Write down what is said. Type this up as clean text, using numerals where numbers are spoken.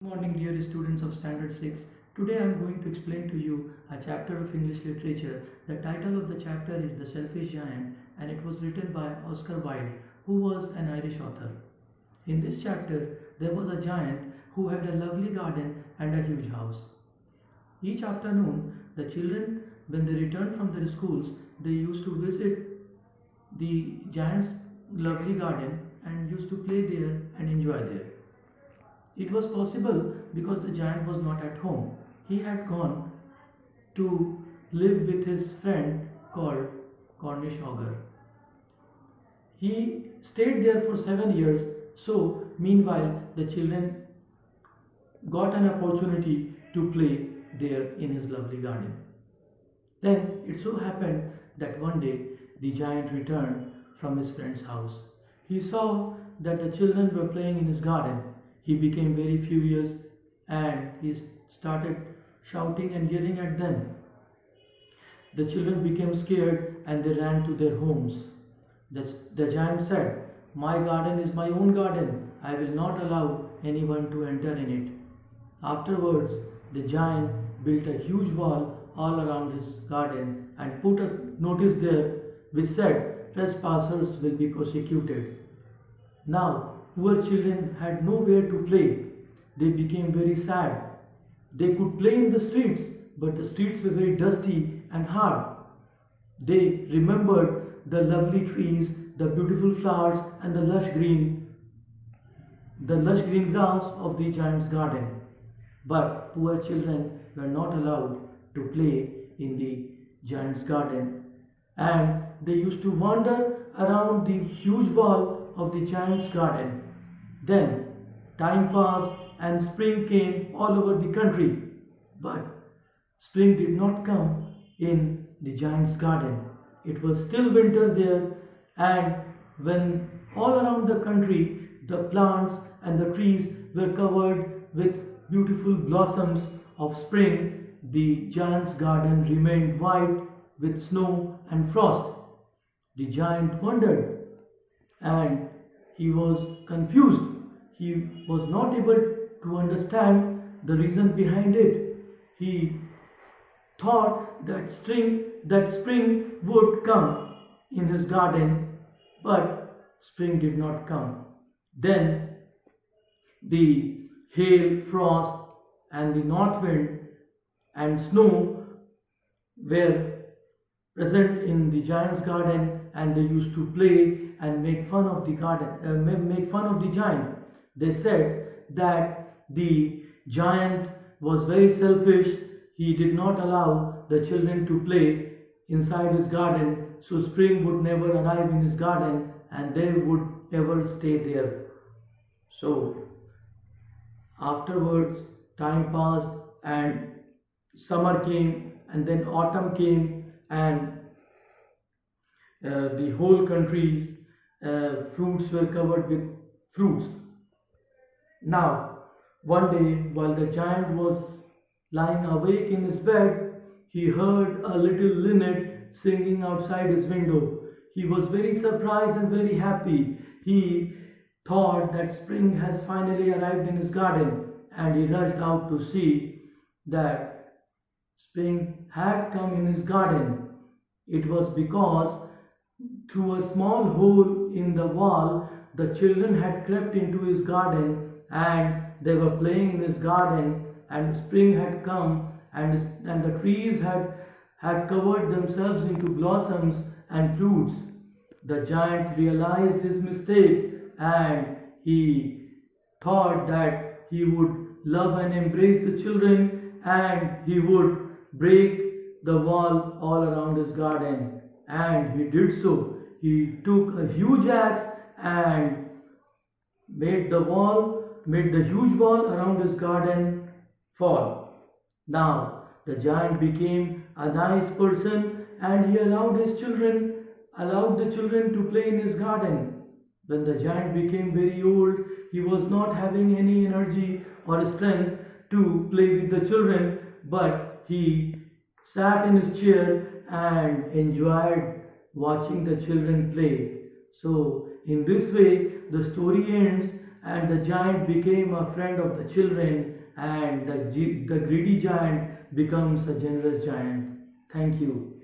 Good morning, dear students of Standard 6. Today I am going to explain to you a chapter of English literature. The title of the chapter is The Selfish Giant and it was written by Oscar Wilde, who was an Irish author. In this chapter, there was a giant who had a lovely garden and a huge house. Each afternoon, the children, when they returned from their schools, they used to visit the giant's lovely garden and used to play there and enjoy there. It was possible because the giant was not at home. He had gone to live with his friend called Cornish Ogre. He stayed there for 7 years, so meanwhile the children got an opportunity to play there in his lovely garden. Then it so happened that one day the giant returned from his friend's house. He saw that the children were playing in his garden. He became very furious and he started shouting and yelling at them. The children became scared and they ran to their homes. The giant said, "My garden is my own garden. I will not allow anyone to enter in it." Afterwards, the giant built a huge wall all around his garden and put a notice there which said, "Trespassers will be prosecuted." Now, poor children had nowhere to play. They became very sad. They could play in the streets, but the streets were very dusty and hard. They remembered the lovely trees, the beautiful flowers, and the lush green grass of the giant's garden. But poor children were not allowed to play in the giant's garden, and they used to wander around the huge wall of the giant's garden. Then time passed and spring came all over the country, but spring did not come in the giant's garden. It was still winter there, and when all around the country the plants and the trees were covered with beautiful blossoms of spring, the giant's garden remained white with snow and frost. The giant wondered and he was confused. He was not able to understand the reason behind it. He thought that spring would come in his garden, but spring did not come. Then the hail, frost, and the north wind and snow were present in the giant's garden, and they used to play and make fun of the giant. They said that the giant was very selfish. He did not allow the children to play inside his garden, so spring would never arrive in his garden and they would ever stay there. So afterwards, time passed and summer came, and then autumn came, and the whole country's fruits were covered with fruits. Now, one day, while the giant was lying awake in his bed, he heard a little linnet singing outside his window. He was very surprised and very happy. He thought that spring has finally arrived in his garden, and he rushed out to see that spring had come in his garden. It was because through a small hole in the wall, the children had crept into his garden and they were playing in his garden, and spring had come, and the trees had covered themselves into blossoms and fruits. The giant realized his mistake and he thought that he would love and embrace the children and he would break the wall all around his garden. And he did so. He took a huge axe and made the huge wall around his garden fall. Now the giant became a nice person and he allowed the children to play in his garden. When the giant became very old, he was not having any energy or strength to play with the children, but he sat in his chair and enjoyed watching the children play. So in this way the story ends and the giant became a friend of the children, and the greedy giant becomes a generous giant. Thank you.